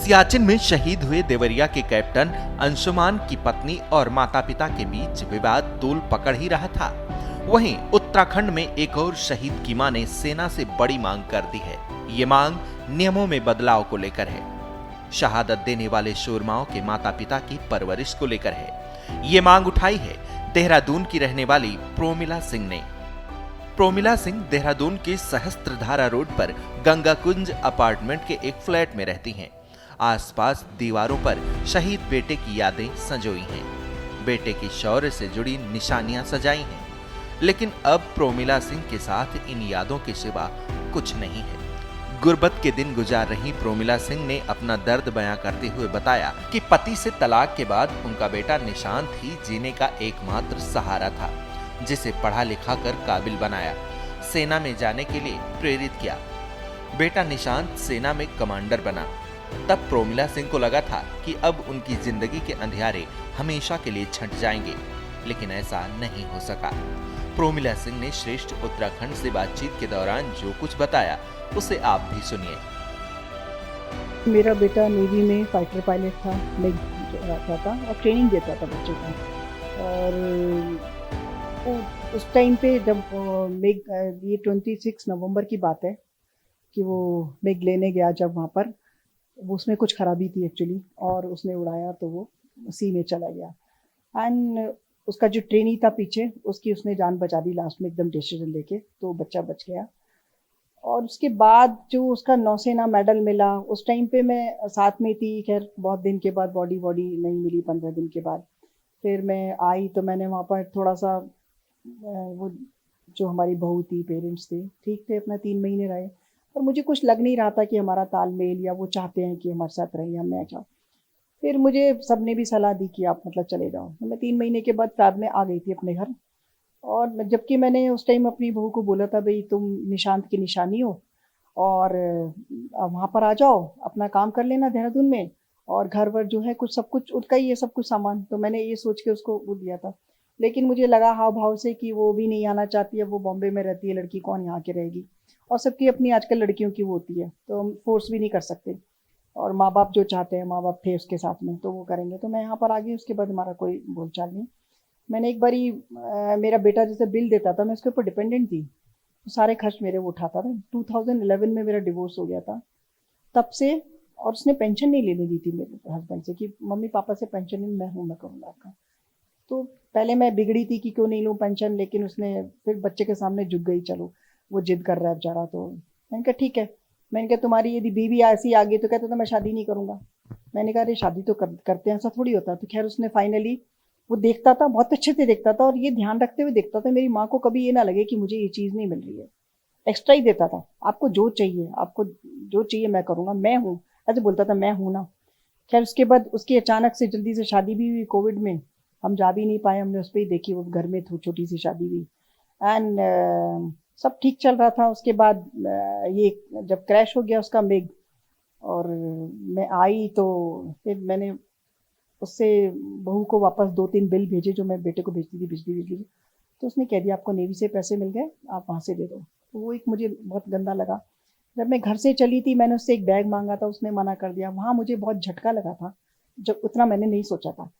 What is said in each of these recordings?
सियाचिन में शहीद हुए देवरिया के कैप्टन अंशुमान की पत्नी और माता पिता के बीच विवाद तूल पकड़ ही रहा था। वहीं उत्तराखंड में एक और शहीद की मां ने सेना से बड़ी मांग कर दी है। ये मांग नियमों में बदलाव को लेकर है। शहादत देने वाले शूरमाओं के माता पिता की परवरिश को लेकर है। ये मांग उठाई है देहरादून की रहने वाली प्रोमिला सिंह ने। प्रोमिला सिंह देहरादून के सहस्त्रधारा रोड पर गंगा कुंज अपार्टमेंट के एक फ्लैट में रहती हैं। आसपास दीवारों पर शहीद बेटे की यादें संजोई हैं। बेटे की शौर्य से जुड़ी निशानियां सजाई हैं। लेकिन अब प्रोमिला सिंह के साथ इन यादों के सिवा कुछ नहीं है। गुर्बत के दिन गुजार रही प्रोमिला सिंह ने अपना दर्द बयां करते हुए बताया कि पति से तलाक के बाद उनका बेटा निशांत ही जीने का एकमात्र सहारा था, जिसे पढ़ा लिखा कर काबिल बनाया, सेना में जाने के लिए प्रेरित किया। बेटा निशांत सेना में कमांडर बना। तब प्रोमिला सिंह को लगा था कि अब उनकी जिंदगी के अंधियारे हमेशा के लिए छंट जाएंगे, लेकिन ऐसा नहीं हो सका। प्रोमिला सिंह ने श्रेष्ठ उत्तराखंड से बातचीत के दौरान जो कुछ बताया उसे आप भी सुनिए। मेरा बेटा नेवी में फाइटर पायलट था, मैं रहता था और ट्रेनिंग देता था बच्चों को। और उस टाइम पे जब ये 26 नवंबर की बात है कि वो मेग लेने गया, जब वहाँ पर वो उसमें कुछ खराबी थी एक्चुअली, और उसने उड़ाया तो वो सी में चला गया। एंड उसका जो ट्रेनी था पीछे, उसने जान बचा दी लास्ट में एकदम डिसीजन लेके, तो बच्चा बच गया। और उसके बाद जो उसका नौसेना मेडल मिला, उस टाइम पे मैं साथ में थी। खैर बहुत दिन के बाद बॉडी नहीं मिली, 15 दिन के बाद फिर मैं आई, तो मैंने वहाँ पर थोड़ा सा वो जो हमारी बहू थी, पेरेंट्स थे, ठीक थे, अपना 3 महीने रहे। और मुझे कुछ लग नहीं रहा था कि हमारा तालमेल या वो चाहते हैं कि हमारे साथ रहें, हम मैं चाहूँ। फिर मुझे सबने भी सलाह दी कि आप मतलब चले जाओ। तो मैं 3 महीने के बाद बाद में आ गई थी अपने घर। और जबकि मैंने उस टाइम अपनी बहू को बोला था, भाई तुम निशांत की निशानी हो और वहाँ पर आ जाओ, अपना काम कर लेना देहरादून में, और घर वर जो है कुछ सब कुछ उसका ही है, सब कुछ सामान। तो मैंने ये सोच के उसको वो दिया था। लेकिन मुझे लगा हाव भाव से कि वो भी नहीं आना चाहती है, वो बॉम्बे में रहती है लड़की, कौन यहाँ के रहेगी। और सबकी अपनी आजकल लड़कियों की वो होती है, तो हम फोर्स भी नहीं कर सकते। और माँ बाप जो चाहते हैं, माँ बाप थे उसके साथ में, तो वो करेंगे। तो मैं यहाँ पर आ गई। उसके बाद हमारा कोई बोलचाल नहीं। मैंने एक बारी मेरा बेटा जैसे बिल देता था, मैं उसके ऊपर डिपेंडेंट थी, तो सारे खर्च मेरे वो उठाता था। 2011 में मेरा डिवोर्स हो गया था तब से। और उसने पेंशन नहीं लेने दी थी मेरे हस्बैंड से कि मम्मी पापा से पेंशन नहीं, मैं करूँगा आपका। तो पहले मैं बिगड़ी थी कि क्यों नहीं लूँ पेंशन, लेकिन उसने फिर बच्चे के सामने झुक गई। चलो वो जिद कर रहा है बेचारा, तो मैंने कहा ठीक है। मैंने कहा तुम्हारी यदि बीवी ऐसी आ गई तो कहता था मैं शादी नहीं करूँगा। मैंने कहा अरे शादी तो करते हैं, ऐसा थोड़ी होता। तो खैर उसने फाइनली, वो देखता था, बहुत अच्छे से देखता था, और ये ध्यान रखते हुए देखता था मेरी माँ को कभी ये ना लगे कि मुझे ये चीज़ नहीं मिल रही है। एक्स्ट्रा ही देता था, आपको जो चाहिए, आपको जो चाहिए मैं करूँगा, मैं हूँ, ऐसे बोलता था, मैं हूँ ना। खैर उसके बाद उसकी अचानक से जल्दी से शादी भी हुई कोविड में। हम जा भी नहीं पाए, हमने उस पर ही देखी, वो घर में छोटी सी शादी हुई। एंड सब ठीक चल रहा था। उसके बाद ये जब क्रैश हो गया उसका मेग, और मैं आई तो फिर मैंने उससे बहू को वापस 2-3 बिल भेजे जो मैं बेटे को भेजती थी, बिजली। तो उसने कह दिया आपको नेवी से पैसे मिल गए, आप वहाँ से दे दो। तो वो एक मुझे बहुत गंदा लगा। जब मैं घर से चली थी, मैंने उससे एक बैग मांगा था, उसने मना कर दिया। वहाँ मुझे बहुत झटका लगा था, जब उतना मैंने नहीं सोचा था।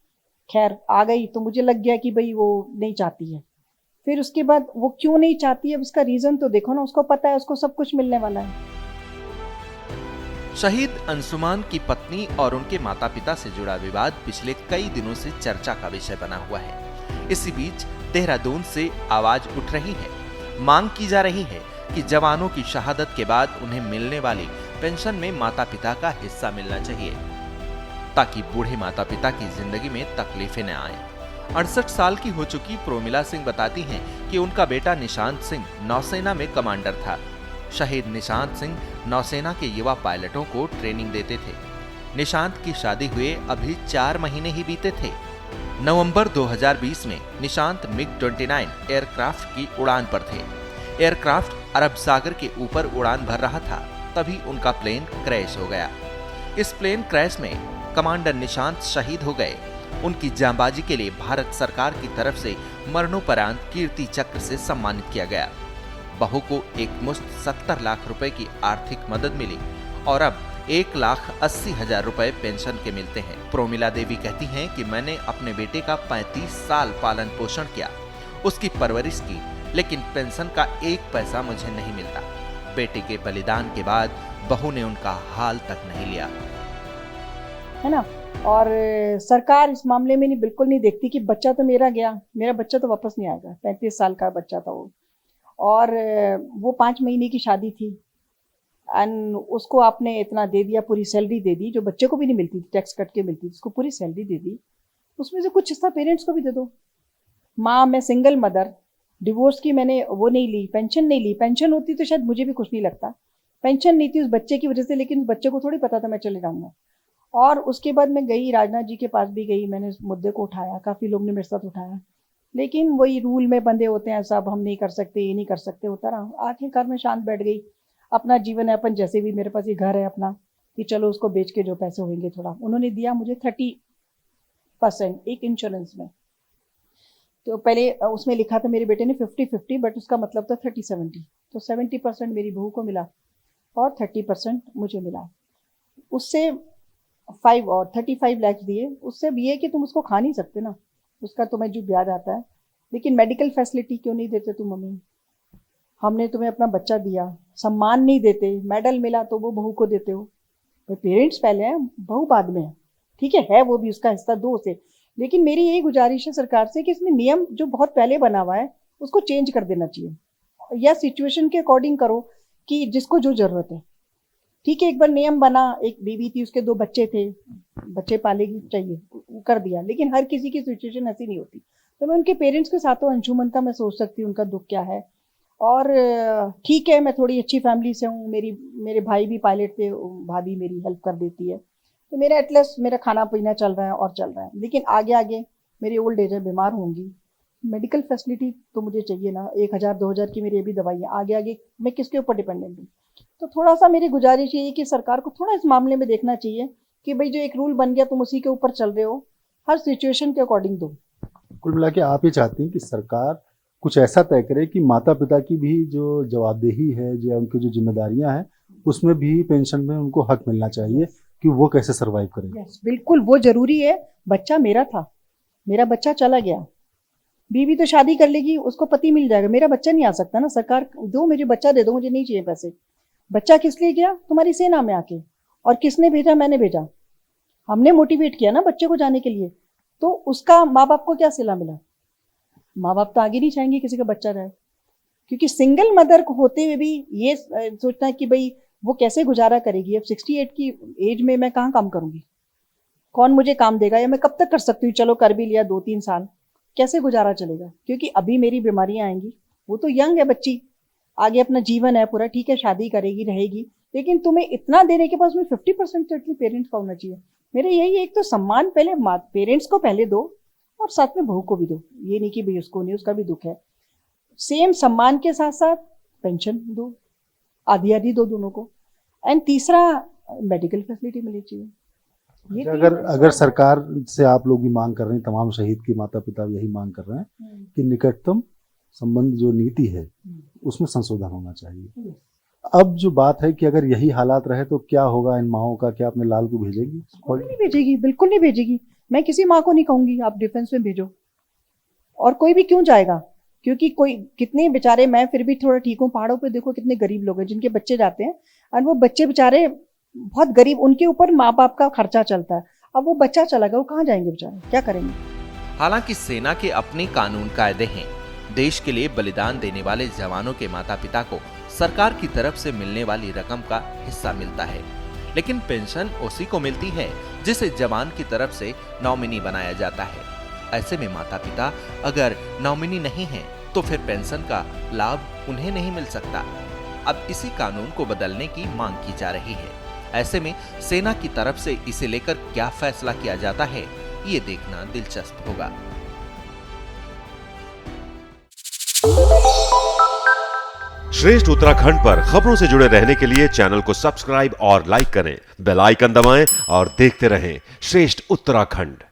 खैर आ गई तो मुझे लग गया कि भाई वो नहीं चाहती है। फिर उसके बाद वो क्यों नहीं चाहती है, उसका रीजन तो देखो ना। उसको पता है उसको सब कुछ मिलने वाला है। शहीद अंशुमान की पत्नी और उनके माता पिता से जुड़ा विवाद पिछले कई दिनों से चर्चा का विषय बना हुआ है। इसी बीच देहरादून से आवाज उठ रही है। मांग की जा रही है कि जवानों की शहादत के बाद उन्हें मिलने वाली पेंशन में माता पिता का हिस्सा मिलना चाहिए, ताकि बूढ़े माता पिता की जिंदगी में तकलीफें न आए। 68 साल की हो चुकी प्रोमिला सिंह बताती हैं कि उनका बेटा निशांत सिंह नौसेना में कमांडर था। शहीद निशांत सिंह नौसेना के युवा पायलटों को ट्रेनिंग देते थे। निशांत की शादी हुए अभी 4 महीने ही बीते थे। नवंबर 2020 में निशांत MiG-29 एयरक्राफ्ट की उड़ान पर थे। एयरक्राफ्ट अरब सागर के ऊपर उड़ान भर रहा था, तभी उनका प्लेन क्रैश हो गया। इस प्लेन क्रैश में कमांडर निशांत शहीद हो गए। उनकी जांबाजी के लिए भारत सरकार की तरफ से मरणोपरांत कीर्ति चक्र से सम्मानित किया गया। बहू को एक मुश्त 70 लाख रुपए की आर्थिक मदद मिली और अब 1,80,000 रुपए पेंशन के मिलते हैं। प्रोमिला देवी कहती हैं कि मैंने अपने बेटे का 35 साल पालन पोषण किया, उसकी परवरिश की, लेकिन पेंशन का 1 पैसा मुझे नहीं मिलता। बेटे के बलिदान के बाद बहू ने उनका हाल तक नहीं लिया, है ना। और सरकार इस मामले में बिल्कुल नहीं देखती कि बच्चा तो मेरा गया, मेरा बच्चा तो वापस नहीं आएगा। 35 साल का बच्चा था वो, और वो 5 महीने की शादी थी, एंड उसको आपने इतना दे दिया, पूरी सैलरी दे दी, जो बच्चे को भी नहीं मिलती थी, टैक्स कट के मिलती थी, उसको पूरी सैलरी दे दी। उसमें से कुछ हिस्सा पेरेंट्स को भी दे दो। माँ, मैं सिंगल मदर, डिवोर्स की मैंने वो नहीं ली, पेंशन नहीं ली। पेंशन होती तो शायद मुझे भी कुछ नहीं लगता, पेंशन नहीं थी उस बच्चे की वजह से, लेकिन उस बच्चे को थोड़ी पता था मैं चले जाऊंगा। और उसके बाद मैं गई, राजनाथ जी के पास भी गई, मैंने इस मुद्दे को उठाया, काफ़ी लोग ने मेरे साथ उठाया, लेकिन वही रूल में बंधे होते हैं सब, हम नहीं कर सकते, ये नहीं कर सकते, होता रहा। आखिरकार मैं शांत बैठ गई, अपना जीवन है अपन, जैसे भी मेरे पास ये घर है अपना, कि चलो उसको बेच के जो पैसे होंगे थोड़ा। उन्होंने दिया मुझे 30% एक इंश्योरेंस में। तो पहले उसमें लिखा था मेरे बेटे ने 50-50, बट उसका मतलब था 30-70, तो 70% मेरी बहू को मिला और 30% मुझे मिला। उससे 5 और 35 लाख दिए। उससे भी है कि तुम उसको खा नहीं सकते ना, उसका तुम्हें जो ब्याज आता है, लेकिन मेडिकल फैसिलिटी क्यों नहीं देते तुम मम्मी? हमने तुम्हें अपना बच्चा दिया, सम्मान नहीं देते, मेडल मिला तो वो बहू को देते हो। तो पेरेंट्स पहले हैं, बहू बाद में है, ठीक है वो भी उसका हिस्सा दो उसे। लेकिन मेरी यही गुजारिश है सरकार से कि इसमें नियम जो बहुत पहले बना हुआ है उसको चेंज कर देना चाहिए, या सिचुएशन के अकॉर्डिंग करो कि जिसको जो जरूरत है। ठीक है, एक बार नियम बना, एक बीवी थी, उसके 2 बच्चे थे, बच्चे पालेगी चाहिए, कर दिया, लेकिन हर किसी की सिचुएशन ऐसी नहीं होती। तो मैं उनके पेरेंट्स के साथ अंशुमन था, मैं सोच सकती हूँ उनका दुख क्या है। और ठीक है, मैं थोड़ी अच्छी फैमिली से हूँ, मेरे भाई भी पायलट थे, भाभी मेरी हेल्प कर देती है, तो मेरा एटलीस्ट मेरा खाना पीना चल रहा है और चल रहा है। लेकिन आगे आगे मेरी ओल्ड एज है, बीमार होंगी, मेडिकल फैसिलिटी तो मुझे चाहिए ना। 1,000-2,000 की मेरी अभी दवाई है, आगे आगे मैं किसके ऊपर डिपेंडेंट हूँ? तो थोड़ा सा मेरी गुजारिश ये है कि सरकार को थोड़ा इस मामले में देखना चाहिए कि भाई जो एक रूल बन गया तुम उसी के ऊपर चल रहे हो, हर सिचुएशन के अकॉर्डिंग दो। कुल मिला के आप ये चाहती हैं कि सरकार कुछ ऐसा तय करे कि माता पिता की भी जो जवाबदेही है, जो उनकी जो जिम्मेदारियां हैं, उसमें भी पेंशन में उनको हक मिलना चाहिए कि वो कैसे सर्वाइव करें। यस, बिल्कुल वो जरूरी है। बच्चा मेरा था, मेरा बच्चा चला गया, बीवी तो शादी कर लेगी, उसको पति मिल जाएगा, मेरा बच्चा नहीं आ सकता ना। सरकार दो, मुझे बच्चा दे दो, मुझे नहीं चाहिए पैसे। बच्चा किस लिए गया? तुम्हारी सेना में आके। और किसने भेजा? मैंने भेजा, हमने मोटिवेट किया ना बच्चे को जाने के लिए। तो उसका माँ बाप को क्या सिला मिला? माँ बाप तो आगे नहीं चाहेंगे किसी का बच्चा रहे, क्योंकि सिंगल मदर को होते हुए भी ये सोचना है कि भाई वो कैसे गुजारा करेगी। अब 68 की एज में मैं कहाँ काम करूंगी, कौन मुझे काम देगा, या मैं कब तक कर सकती हूँ? चलो कर भी लिया 2-3 साल, कैसे गुजारा चलेगा? क्योंकि अभी मेरी बीमारियां आएंगी, वो तो यंग है बच्ची, आगे अपना जीवन है पूरा, ठीक है शादी करेगी रहेगी, लेकिन तुम्हें इतना देने के बाद उसमें 50% तो पेरेंट्स का होना चाहिए। मेरे यही एक तो सम्मान पहले पेरेंट्स को पहले दो, और साथ में बहू को भी दो। ये नहीं कि भाई उसको नहीं, उसका भी दुख है। सेम सम्मान के साथ साथ पेंशन दो, आधी आधी दो दोनों को। एंड तीसरा मेडिकल फैसिलिटी मिलनी चाहिए। अगर सरकार से आप लोग भी मांग कर रहे हैं, तमाम शहीद के माता पिता यही मांग कर रहे हैं कि निकटतम संबंध जो नीति है उसमें संशोधन होना चाहिए। अब जो बात है कि अगर यही हालात रहे तो क्या होगा इन माओं का? क्या अपने लाल को भेजेगी? नहीं भेजेगी, बिल्कुल नहीं भेजेगी। मैं किसी माँ को नहीं कहूंगी आप डिफेंस में भेजो, और कोई भी क्यों जाएगा? क्योंकि कोई कितने बेचारे, मैं फिर भी थोड़ा ठीक हूँ, पहाड़ों पे देखो कितने गरीब लोग हैं जिनके बच्चे जाते हैं, और वो बच्चे बेचारे बहुत गरीब, उनके ऊपर माँ बाप का खर्चा चलता है। अब वो बच्चा चला गया, वो कहाँ जाएंगे बेचारे, क्या करेंगे? हालांकि सेना के अपने कानून कायदे हैं। देश के लिए बलिदान देने वाले जवानों के माता पिता को सरकार की तरफ से मिलने वाली रकम का हिस्सा मिलता है, लेकिन पेंशन उसी को मिलती है जिसे जवान की तरफ से नॉमिनी बनाया जाता है। ऐसे में माता पिता अगर नॉमिनी नहीं हैं, तो फिर पेंशन का लाभ उन्हें नहीं मिल सकता। अब इसी कानून को बदलने की मांग की जा रही है। ऐसे में सेना की तरफ से इसे लेकर क्या फैसला किया जाता है, ये देखना दिलचस्प होगा। श्रेष्ठ उत्तराखंड पर खबरों से जुड़े रहने के लिए चैनल को सब्सक्राइब और लाइक करें, बेल आइकन दबाएं और देखते रहें श्रेष्ठ उत्तराखंड।